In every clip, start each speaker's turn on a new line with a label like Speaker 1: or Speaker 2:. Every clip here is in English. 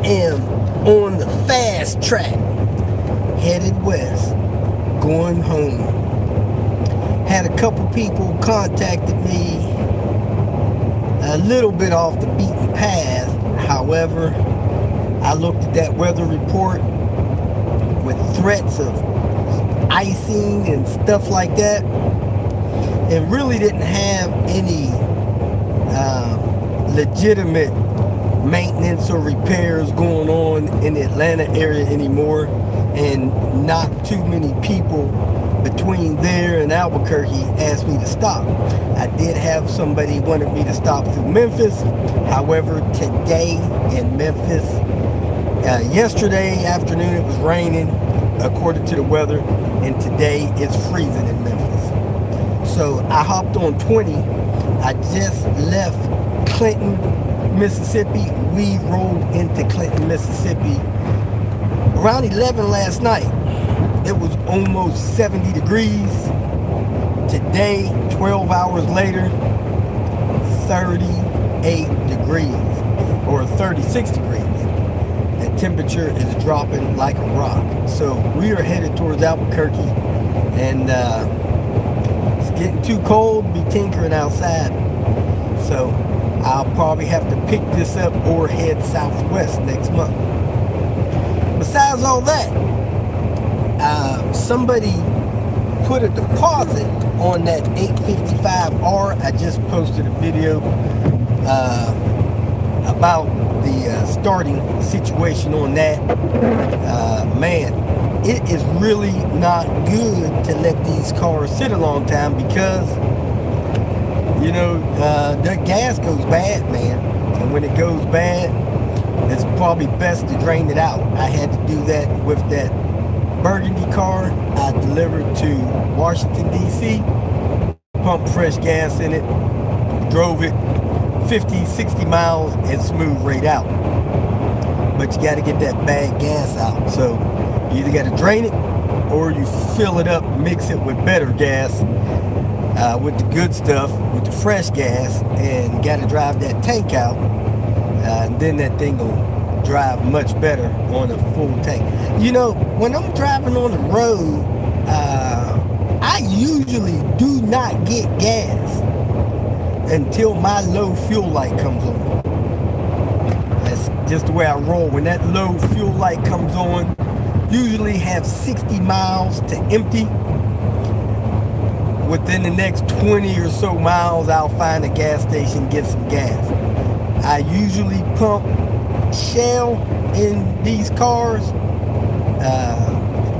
Speaker 1: am on the fast track, headed west, going home. Had a couple people contacted me a little bit off the beaten path. However, I looked at that weather report with threats of icing and stuff like that, and really didn't have any legitimate maintenance or repairs going on in the Atlanta area anymore, and not too many people between there and Albuquerque asked me to stop. I did have somebody wanted me to stop through Memphis. However, today in Memphis, yesterday afternoon it was raining according to the weather, and today it's freezing in Memphis. So I hopped on 20. I just left Clinton, Mississippi. We rolled into Clinton, Mississippi around 11 last night. It was almost 70 degrees. Today, 12 hours later, 38 degrees or 36 degrees. The temperature is dropping like a rock. So we are headed towards Albuquerque, and it's getting too cold to be tinkering outside. So I'll probably have to pick this up or head southwest next month. Besides all that, somebody put a deposit on that 855R. I just posted a video about the starting situation on that. Man, it is really not good to let these cars sit a long time, because you know, the gas goes bad, man. And when it goes bad, it's probably best to drain it out. I had to do that with that Burgundy car I delivered to Washington, D.C. Pumped fresh gas in it, drove it 50, 60 miles, and smooth right out. But you got to get that bad gas out. So you either got to drain it, or you fill it up, mix it with better gas, with the good stuff, with the fresh gas, and got to drive that tank out, and then that thing will drive much better on a full tank. You know, when I'm driving on the road, I usually do not get gas until my low fuel light comes on. That's just the way I roll. When that low fuel light comes on, usually have 60 miles to empty. Within the next 20 or so miles, I'll find a gas station, get some gas. I usually pump Shell in these cars.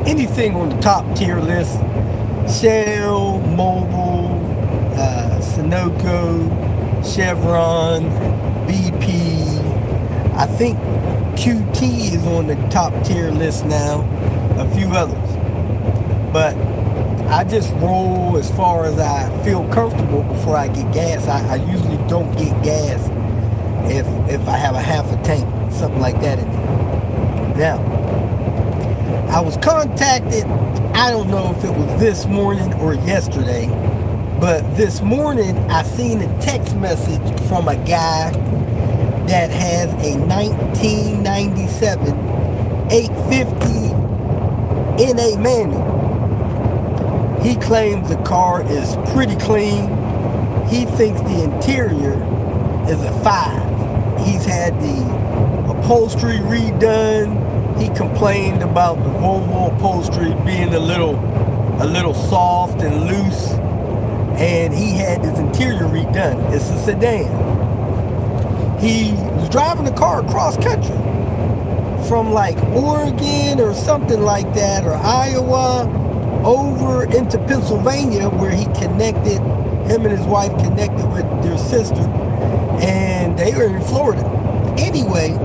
Speaker 1: Anything on the top tier list: Shell, Mobil, Sunoco, Chevron, BP. I think QT is on the top tier list now. A few others, but I just roll as far as I feel comfortable before I get gas. I usually don't get gas if I have a half a tank, something like that in there. Now, I was contacted, I don't know if it was this morning or yesterday, but this morning I seen a text message from a guy that has a 1997 850 NA manual. He claims the car is pretty clean. He thinks the interior is a 5. He's had the upholstery redone. He complained about the Volvo upholstery being a little soft and loose, and he had his interior redone. It's a sedan. He was driving the car across country from like Oregon or something like that, or Iowa, over into Pennsylvania, where him and his wife connected with their sister, and they were in Florida. Anyway,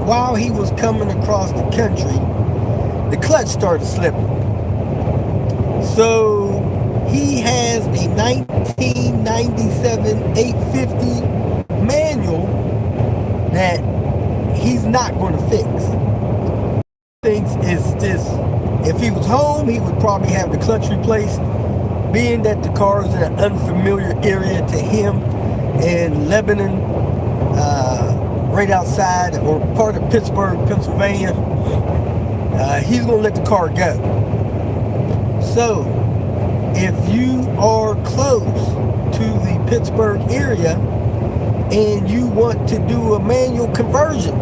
Speaker 1: while he was coming across the country, the clutch started slipping. So he has a 1997 850 manual that he's not going to fix. Thinks it's just, if he was home, he would probably have the clutch replaced, being that the car is in an unfamiliar area to him in Lebanon, right outside or part of Pittsburgh, Pennsylvania. He's going to let the car go. So, if you are close to the Pittsburgh area and you want to do a manual conversion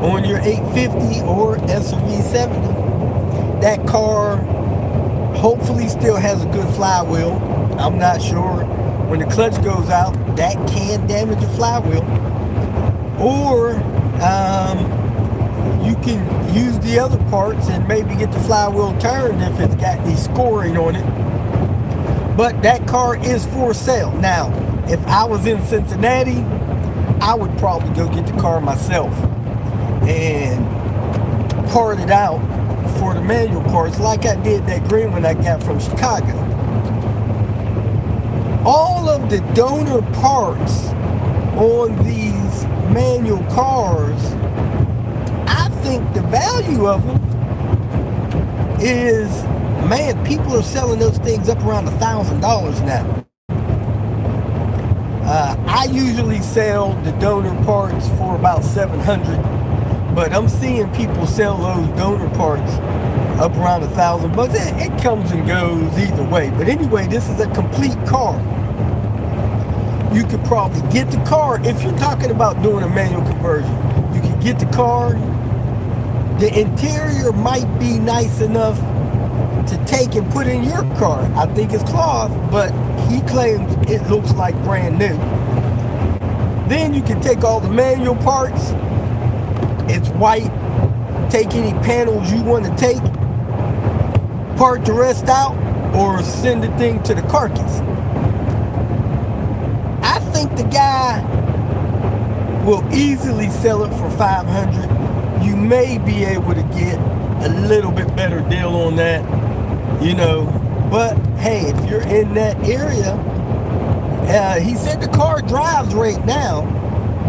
Speaker 1: on your 850 or SRV70, that car hopefully still has a good flywheel. I'm not sure. When the clutch goes out, that can damage the flywheel. Or you can use the other parts and maybe get the flywheel turned if it's got any scoring on it. But that car is for sale. Now, if I was in Cincinnati, I would probably go get the car myself and part it out for the manual parts like I did that green one I got from Chicago. All of the donor parts on these manual cars, I think the value of them is, man, people are selling those things up around $1,000 now. I usually sell the donor parts for about $700, but I'm seeing people sell those donor parts up around $1,000. It comes and goes either way. But anyway, this is a complete car. You could probably get the car, if you're talking about doing a manual conversion, you can get the car. The interior might be nice enough to take and put in your car. I think it's cloth, but he claims it looks like brand new. Then you can take all the manual parts. It's white. Take any panels you want to take, part the rest out, or send the thing to the carcass. I think the guy will easily sell it for $500. You may be able to get a little bit better deal on that, you know. But hey, if you're in that area, he said the car drives right now,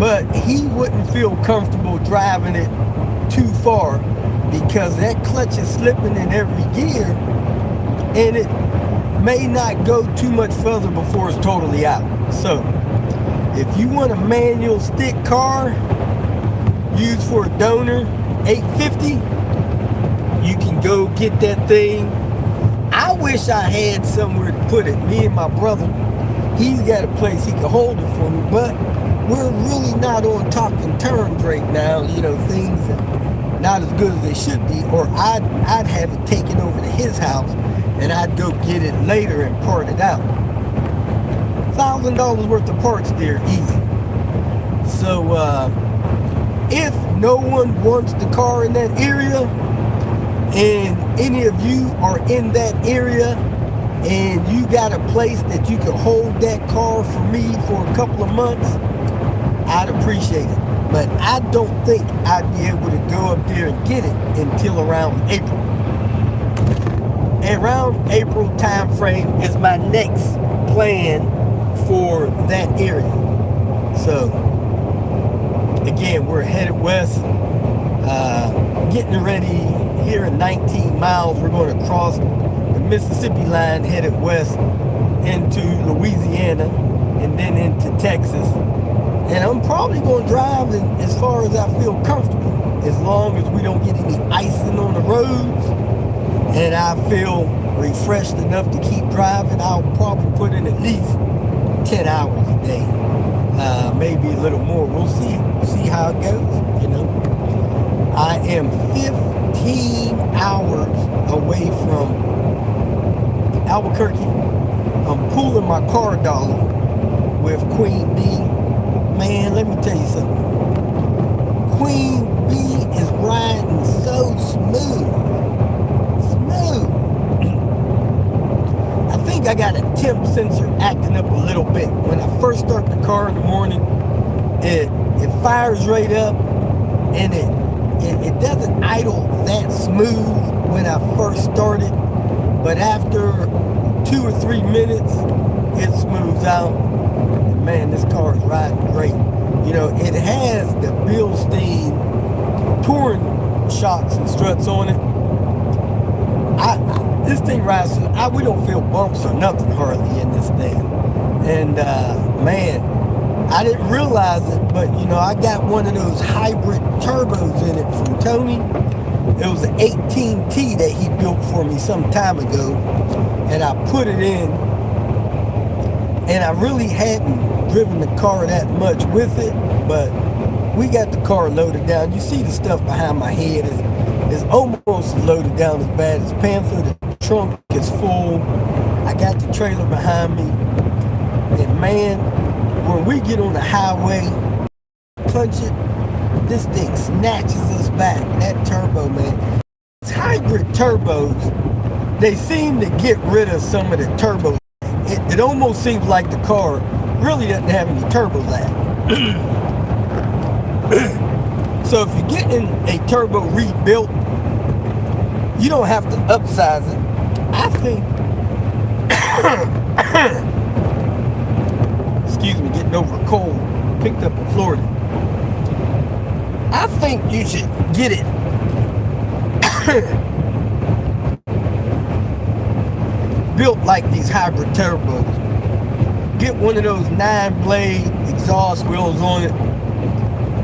Speaker 1: but he wouldn't feel comfortable driving it too far because that clutch is slipping in every gear, and it may not go too much further before it's totally out. So if you want a manual stick car used for a donor 850, you can go get that thing. I wish I had somewhere to put it. Me and my brother, he's got a place he can hold it for me, but we're really not on talking terms right now. You know, things are not as good as they should be, or I'd have it taken over to his house and I'd go get it later and part it out. $1,000 worth of parts there, easy. So if no one wants the car in that area, and any of you are in that area and you got a place that you can hold that car for me for a couple of months, I'd appreciate it. But I don't think I'd be able to go up there and get it until around April. Around April time frame is my next plan for that area. So again, we're headed west, getting ready. Here in 19 miles, we're going to cross the Mississippi line, headed west into Louisiana and then into Texas. And I'm probably going to drive as far as I feel comfortable, as long as we don't get any icing on the roads and I feel refreshed enough to keep driving. I'll probably put in at least 10 hours a day, maybe a little more. We'll see how it goes, you know. I am 15 hours away from Albuquerque. I'm pulling my car dolly with Queen Bee. Man, let me tell you something. Queen Bee is riding so smooth. I think I got a temp sensor acting up a little bit. When I first start the car in the morning, it fires right up, and it doesn't idle that smooth when I first started, but after 2 or 3 minutes, it smooths out. And man, this car is riding great. You know, it has the Bilstein touring shocks and struts on it. This thing rides, we don't feel bumps or nothing hardly in this thing. And man, I didn't realize it, but I got one of those hybrid turbos in it from Tony. It was an 18T that he built for me some time ago, and I put it in, and I really hadn't driven the car that much with it, but we got the car loaded down. You see the stuff behind my head is almost loaded down as bad as Panther. The trunk is full. I got the trailer behind me, and man, when we get on the highway, punch it, this thing snatches us back. That turbo, man. These hybrid turbos, they seem to get rid of some of the turbo. It almost seems like the car really doesn't have any turbo lag. So if you're getting a turbo rebuilt, you don't have to upsize it. I think, excuse me, getting over a cold, picked up in Florida. I think you should get it built like these hybrid turbos. Get one of those 9-blade exhaust wheels on it,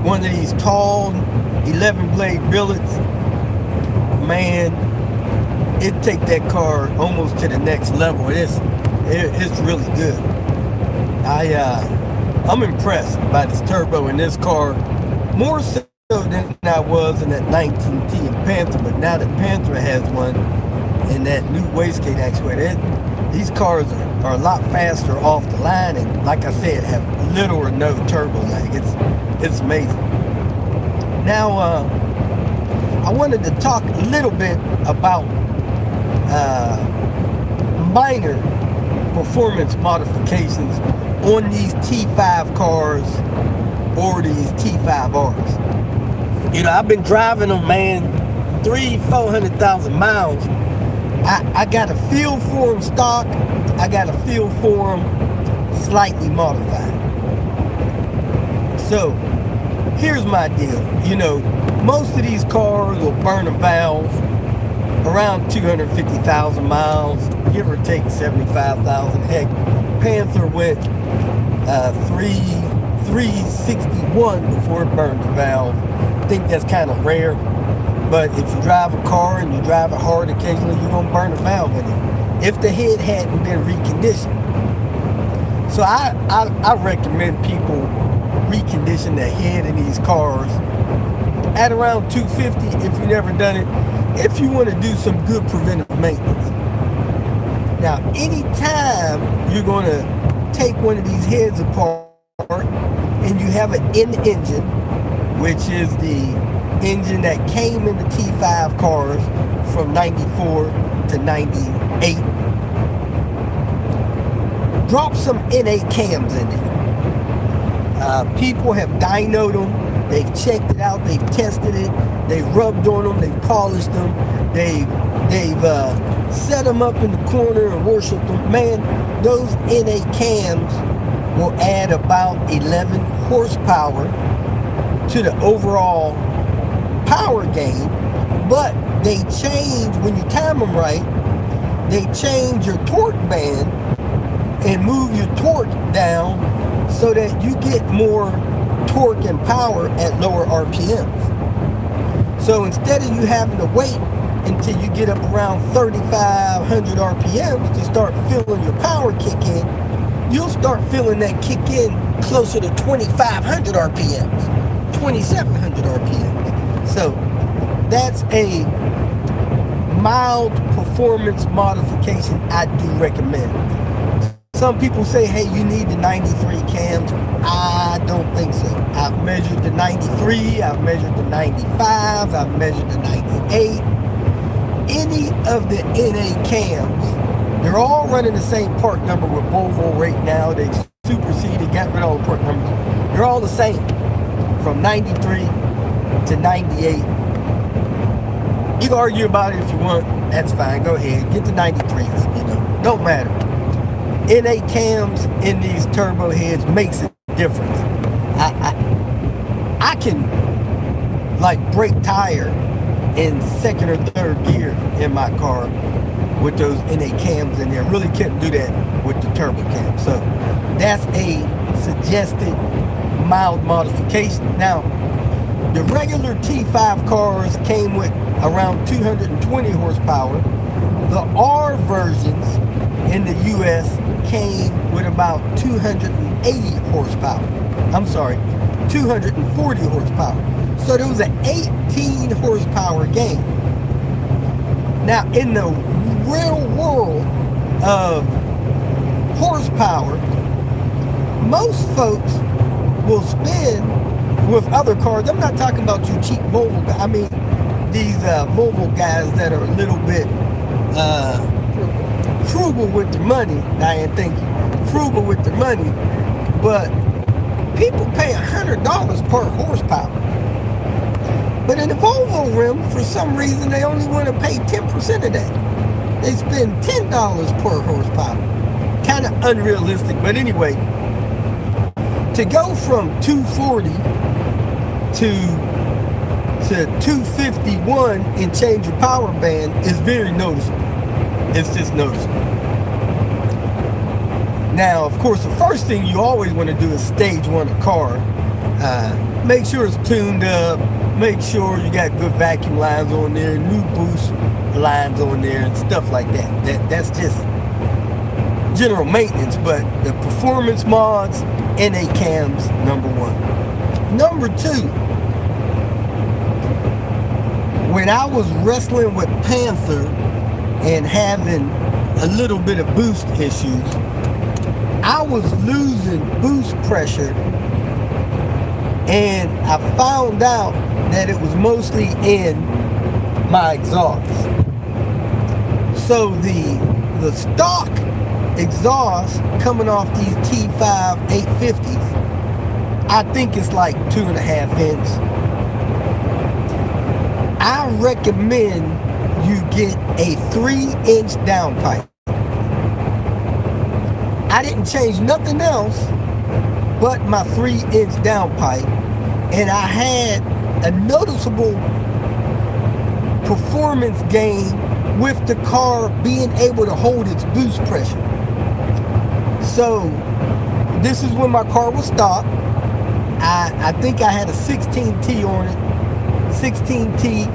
Speaker 1: one of these tall 11-blade billets. Man, it take that car almost to the next level. It's really good. I'm impressed by this turbo in this car, more so than I was in that 19T and Panther. But now that Panther has one and that new wastegate actuator, these cars are a lot faster off the line, and like I said, have little or no turbo lag. It's amazing. Now, I wanted to talk a little bit about minor performance modifications on these T5 cars or these T5Rs. I've been driving them, man, 300,000-400,000 miles. I got a feel for them stock. I got a feel for them slightly modified. So here's my deal. Most of these cars will burn a valve around 250,000 miles, give or take 75,000. Heck, Panther went 361 before it burned the valve. I think that's kind of rare, but if you drive a car and you drive it hard, occasionally you're going to burn a valve in it if the head hadn't been reconditioned. So I recommend people recondition the head in these cars at around 250 if you've never done it, if you want to do some good preventive maintenance. Now, anytime you're going to take one of these heads apart and you have an in-engine, which is the engine that came in the T5 cars from 94 to 98, drop some NA cams in there. People have dynoed them, they've checked it out, they've tested it, they've rubbed on them, they've polished them, they've set them up in the corner and worshiped them. Man, those NA cams will add about 11 horsepower to the overall power gain, but they change, when you time them right, they change your torque band and move your torque down so that you get more torque and power at lower RPMs. So instead of you having to wait until you get up around 3,500 RPMs to start feeling your power kick in, you'll start feeling that kick in closer to 2,500 RPMs, 2,700 RPMs. So that's a mild performance modification I do recommend. Some people say, hey, you need the 93 cams. I don't think so. I've measured the 93, I've measured the 95, I've measured the 98. Any of the NA cams, they're all running the same part number with Volvo right now. They superseded, got rid of all the part numbers. They're all the same from 93 to 98. You can argue about it if you want. That's fine. Go ahead. Get the 93s. Don't matter. NA cams in these turbo heads makes a difference. I can brake tire in second or third gear in my car with those NA cams in there. Really couldn't do that with the turbo cam. So that's a suggested mild modification. Now, the regular T5 cars came with around 220 horsepower. The R versions in the US came with about 280 horsepower. I'm sorry, 240 horsepower. So there was an 18 horsepower gain. Now, in the real world of horsepower, most folks will spend with other cars. I'm not talking about you cheap Volvo guys. I mean, these Volvo guys that are a little bit frugal with their money. Diane, thank you. Frugal with their money. But people pay $100 per horsepower. But in the Volvo realm, for some reason, they only want to pay 10% of that. They spend $10 per horsepower. Kind of unrealistic. But anyway, to go from 240 to 251 and change your power band is very noticeable. It's just noticeable. Now, of course, the first thing you always want to do is stage one a car. Make sure it's tuned up. Make sure you got good vacuum lines on there, new boost lines on there, and stuff like that. That's just general maintenance. But the performance mods, NA cams, number one. Number two, when I was wrestling with Panther and having a little bit of boost issues, I was losing boost pressure, and I found out that it was mostly in my exhaust. So the stock exhaust coming off these T5 850s, I think it's like 2.5 inch. I recommend you get a 3-inch downpipe. I didn't change nothing else but my 3-inch downpipe, and I had a noticeable performance gain with the car being able to hold its boost pressure. So this is when my car was stock. I think I had a 16T on it, 16T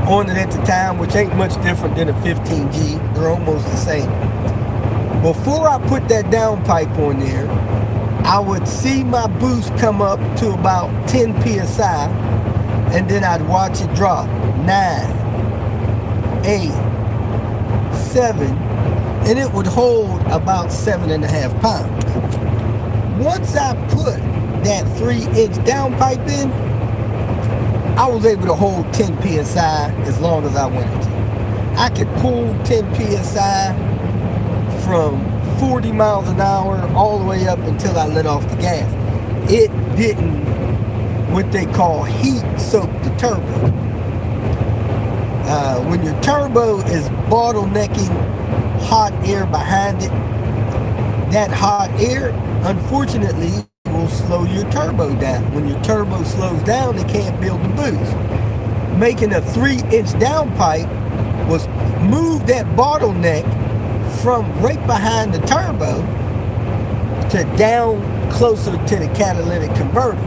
Speaker 1: on it at the time, which ain't much different than a 15G. They're almost the same. Before I put that downpipe on there, I would see my boost come up to about 10 PSI, and then I'd watch it drop 9, 8, 7, and it would hold about 7.5 pounds. Once I put that 3-inch downpipe in, I was able to hold 10 PSI as long as I wanted to. I could pull 10 PSI from 40 miles an hour all the way up until I let off the gas. It didn't, what they call, heat soak the turbo. When your turbo is bottlenecking hot air behind it, that hot air, unfortunately, will slow your turbo down. When your turbo slows down, it can't build the boost. Making a 3-inch downpipe was move that bottleneck from right behind the turbo to down closer to the catalytic converter.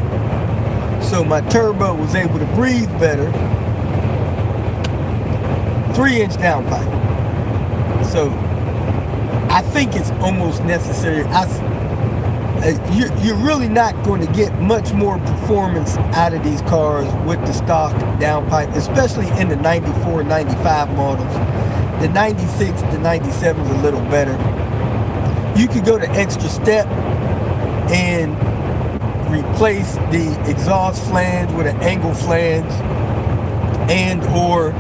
Speaker 1: So my turbo was able to breathe better. 3-inch downpipe. So I think it's almost necessary. You're really not going to get much more performance out of these cars with the stock downpipe, especially in the 94, 95 models. The 96, the 97 is a little better. You could go the extra step and replace the exhaust flange with an angle flange, and or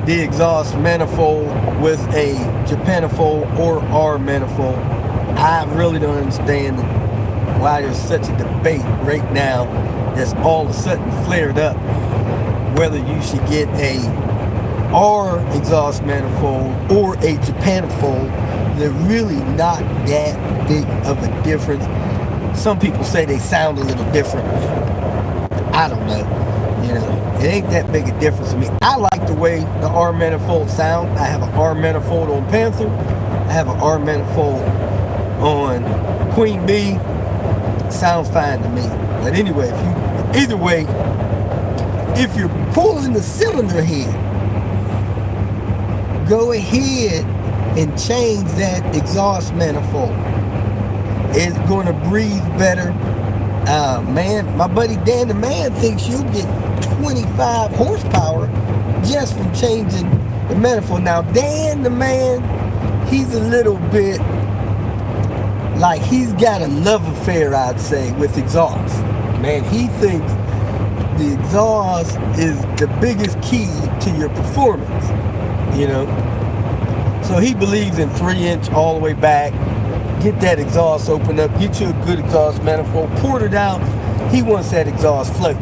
Speaker 1: the exhaust manifold with a Japanifold or R manifold. I really don't understand why there's such a debate right now that's all of a sudden flared up whether you should get a R exhaust manifold or a Japanifold. They're really not that big of a difference. Some people say they sound a little different. I don't know. You know, it ain't that big a difference to me. I like the way the R manifold sound. I have an R manifold on Panther. I have an R manifold on Queen Bee. sounds fine to me. But anyway, either way, if you're pulling the cylinder head, go ahead and change that exhaust manifold. It's going to breathe better. Man, my buddy Dan the Man thinks you'll get 25 horsepower just from changing the manifold. Now, Dan the Man, he's a little bit like he's got a love affair, I'd say, with exhaust. Man, he thinks the exhaust is the biggest key to your performance, you know. So he believes in 3-inch all the way back. Get that exhaust opened up, get you a good exhaust manifold, pour it out. He wants that exhaust float.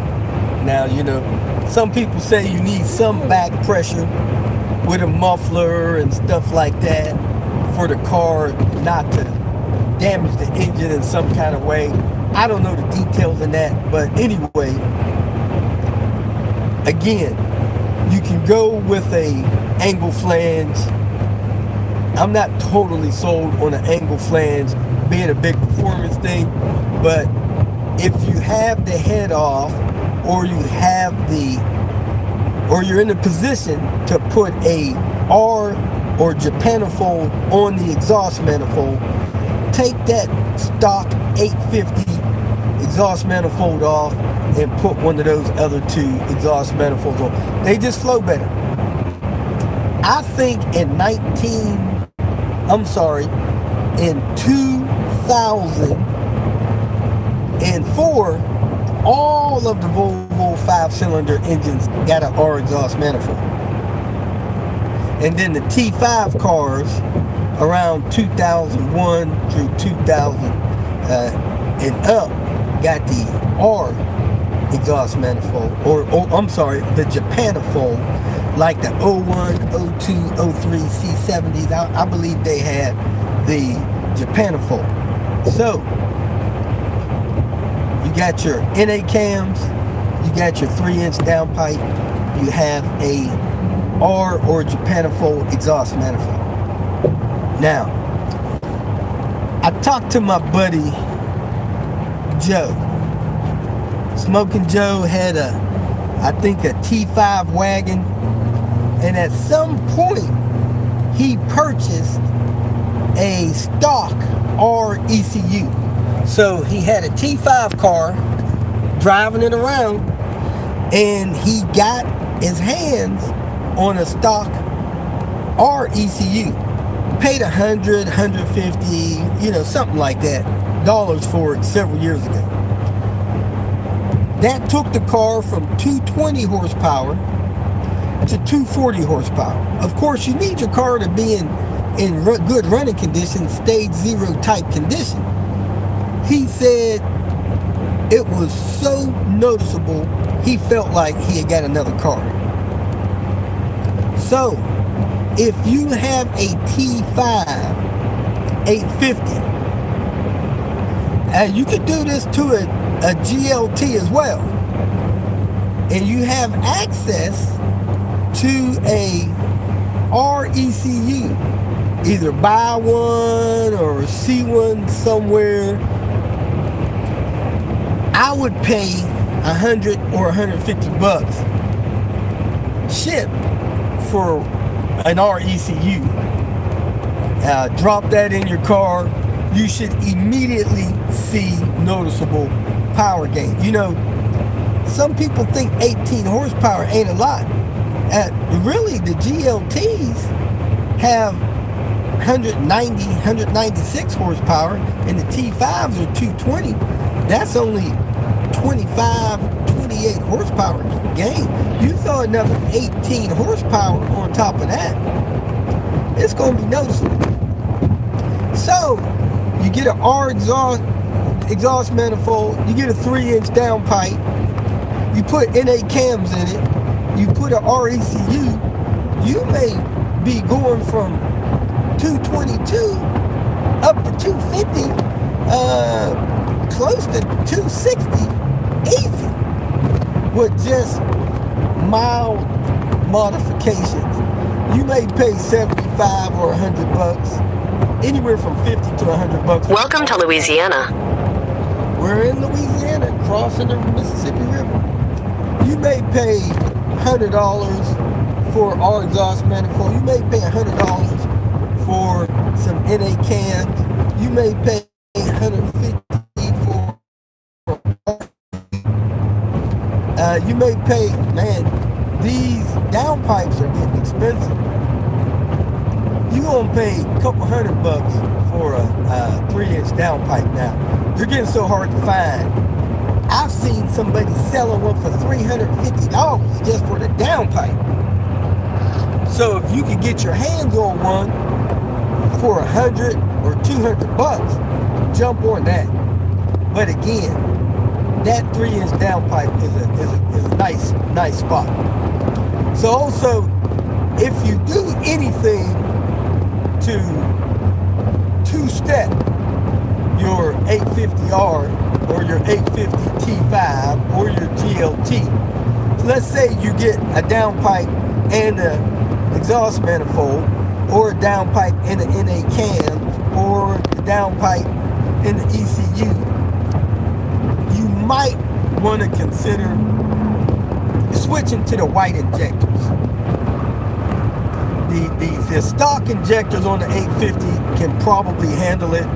Speaker 1: Now, you know, some people say you need some back pressure with a muffler and stuff like that for the car not to damage the engine in some kind of way. I don't know the details in that, but anyway, again, you can go with a angle flange. I'm not totally sold on an angle flange being a big performance thing, but if you have the head off, or you're in a position to put a R or Japanifold on the exhaust manifold, take that stock 850 exhaust manifold off and put one of those other two exhaust manifolds on. They just flow better. I think in 2004, all of the Volvo 5-cylinder engines got an R exhaust manifold. And then the T5 cars around 2001 through 2000 and up got the R exhaust manifold, the Japanifold, like the 01, 02, 03 C70s. I believe they had the Japanifold. So you got your NA cams, you got your 3-inch downpipe, you have a R or Japanifold exhaust manifold. Now, I talked to my buddy Joe. Smoking Joe had I think a T5 wagon, and at some point he purchased a stock R ECU. So he had a T5 car, driving it around, and he got his hands on a stock R ECU. Paid $100, $150, something like that, dollars for it several years ago. That took the car from 220 horsepower to 240 horsepower. Of course, you need your car to be in good running condition, stage 0 type condition. He said it was so noticeable, he felt like he had got another car. So, if you have a T5 850, and you could do this to a GLT as well, and you have access to a RECU, either buy one or see one somewhere, I would pay $100 or $150 ship for an RECU. Drop that in your car, you should immediately see noticeable power gain. Some people think 18 horsepower ain't a lot. Really, the GLTs have 190, 196 horsepower, and the T5s are 220. That's only 25, 28 horsepower gain. You throw another 18 horsepower on top of that, it's going to be noticeable. So, you get an R exhaust manifold, you get a 3-inch downpipe, you put NA cams in it, you put an RECU, you may be going from 222 up to 250, close to 260 easy, with just mild modifications. You may pay $75 or $100, anywhere from $50 to $100.
Speaker 2: Welcome to Louisiana.
Speaker 1: we're in Louisiana, crossing the Mississippi River. You may pay $100 for our exhaust manifold. You may pay $100 for some NA cams. You may pay $150 for. You may pay, man, these downpipes are getting expensive. You're gonna pay a couple $100 for a 3-inch downpipe now. They're getting so hard to find. I've seen somebody selling one for $350 just for the downpipe. So if you can get your hands on one for $100 or $200, jump on that. But again, that 3-inch downpipe is a nice spot. So also, if you do anything to two-step your 850R or your 850 T5 or your GLT, so let's say you get a downpipe and an exhaust manifold, or a downpipe and an NA cam, or a downpipe and the ECU, you might want to consider switching to the white injectors. The stock injectors on the 850 can probably handle it.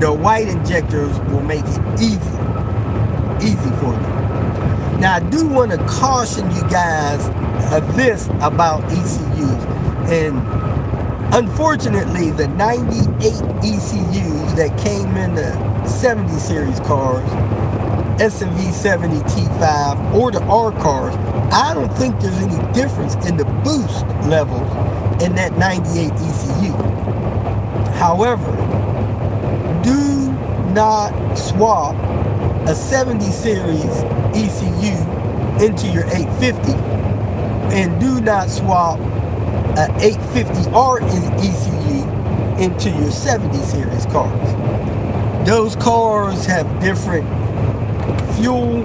Speaker 1: The white injectors will make it easy for you. Now I do want to caution you guys of this about ECUs, and unfortunately the 98 ECUs that came in the 70 series cars, SMV 70 T5 or the R cars, I don't think there's any difference in the boost levels in that 98 ECU. However, do not swap a 70 series ECU into your 850, and do not swap an 850R ECU into your 70 series cars. Those cars have different fuel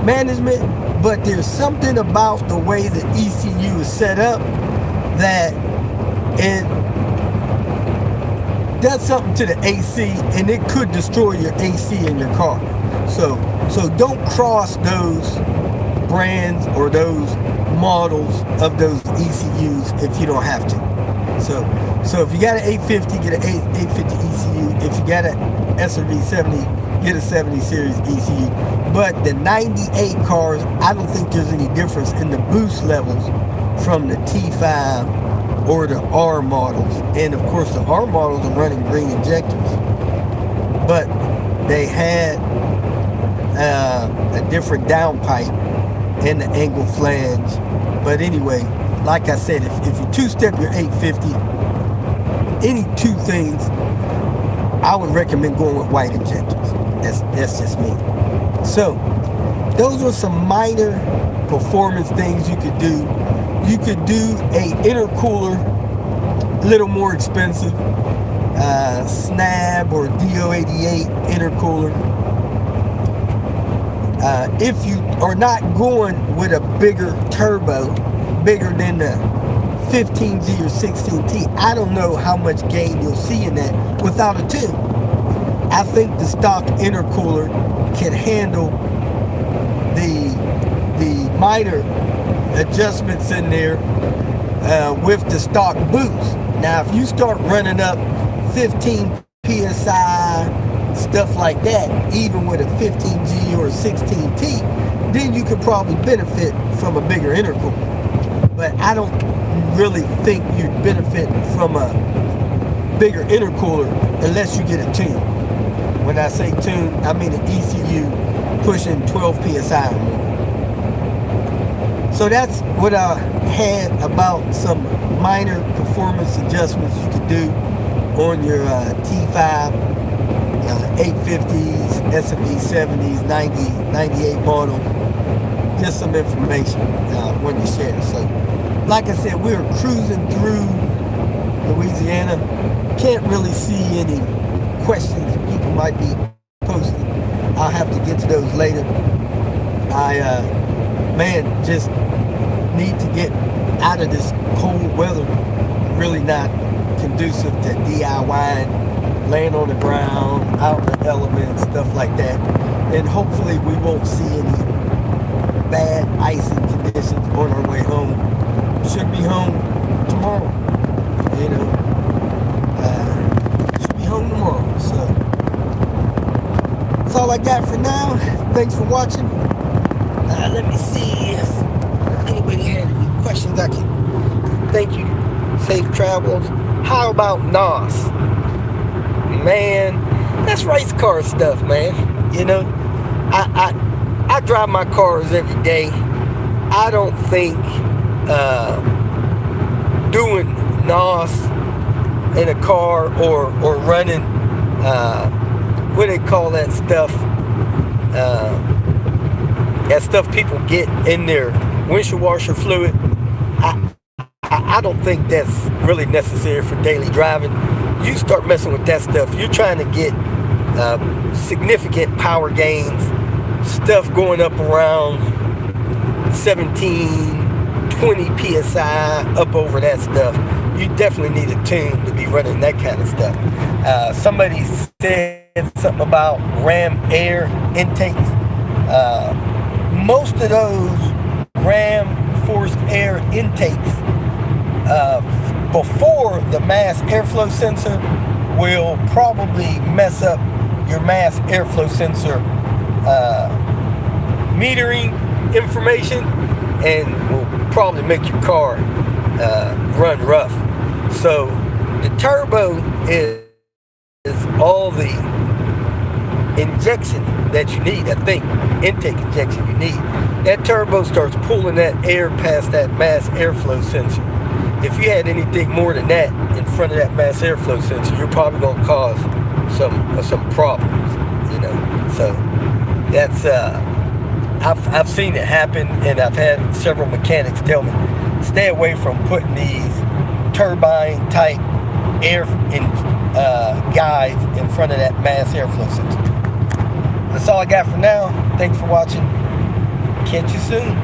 Speaker 1: management, but there's something about the way the ECU is set up that it does something to the AC, and it could destroy your AC in your car. So don't cross those brands or those models of those ECUs if you don't have to. So if you got an 850, get an 850 ECU. If you got an SRV 70, get a 70 series ECU. But the 98 cars, I don't think there's any difference in the boost levels from the T5 or the R models. And of course the R models are running green injectors, but they had a different downpipe and the angle flange. But anyway, like I said, if you two-step your 850, any two things, I would recommend going with white injectors. That's just me. So those are some minor performance things you could do. You could do a intercooler, a little more expensive, Snap or DO88 intercooler. If you are not going with a bigger turbo, bigger than the 15G or 16T, I don't know how much gain you'll see in that without a tune. I think the stock intercooler can handle the minor adjustments in there with the stock boost. Now if you start running up 15 PSI, stuff like that, even with a 15G or a 16T, then you could probably benefit from a bigger intercooler. But I don't really think you'd benefit from a bigger intercooler unless you get a tune. When I say tune, I mean an ECU pushing 12 PSI or more. So that's what I had about some minor performance adjustments you could do on your T5, 850s, SMV 70s, 90, 98 model. Just some information I wanted to share. So, like I said, we were cruising through Louisiana. Can't really see any questions people might be posting. I'll have to get to those later. Just need to get out of this cold weather. Really not conducive to DIY, laying on the ground, out in the elements, stuff like that. and hopefully we won't see any bad icing conditions on our way home. Should be home tomorrow. You know, should be home tomorrow. So that's all I got for now. Thanks for watching. Let me see if anybody had any questions I can. Thank you. Safe travels. How about NOS? Man, that's race car stuff, man. You know, I drive my cars every day. I don't think doing NOS in a car or running what do they call that stuff? That stuff people get in their windshield washer fluid. I don't think that's really necessary for daily driving. You start messing with that stuff, you're trying to get significant power gains, stuff going up around 17, 20 psi, up over that stuff. You definitely need a tune to be running that kind of stuff. Somebody said something about ram air intakes. Most of those ram forced air intakes before the mass airflow sensor will probably mess up your mass airflow sensor metering information and will probably make your car run rough. So the turbo is all the injection that you need. I think intake injection you need. That turbo starts pulling that air past that mass airflow sensor. If you had anything more than that in front of that mass airflow sensor, you're probably going to cause some problems, you know. So that's I've seen it happen, and I've had several mechanics tell me stay away from putting these turbine type air guides in front of that mass airflow sensor. That's all I got for now. Thanks for watching. Catch you soon.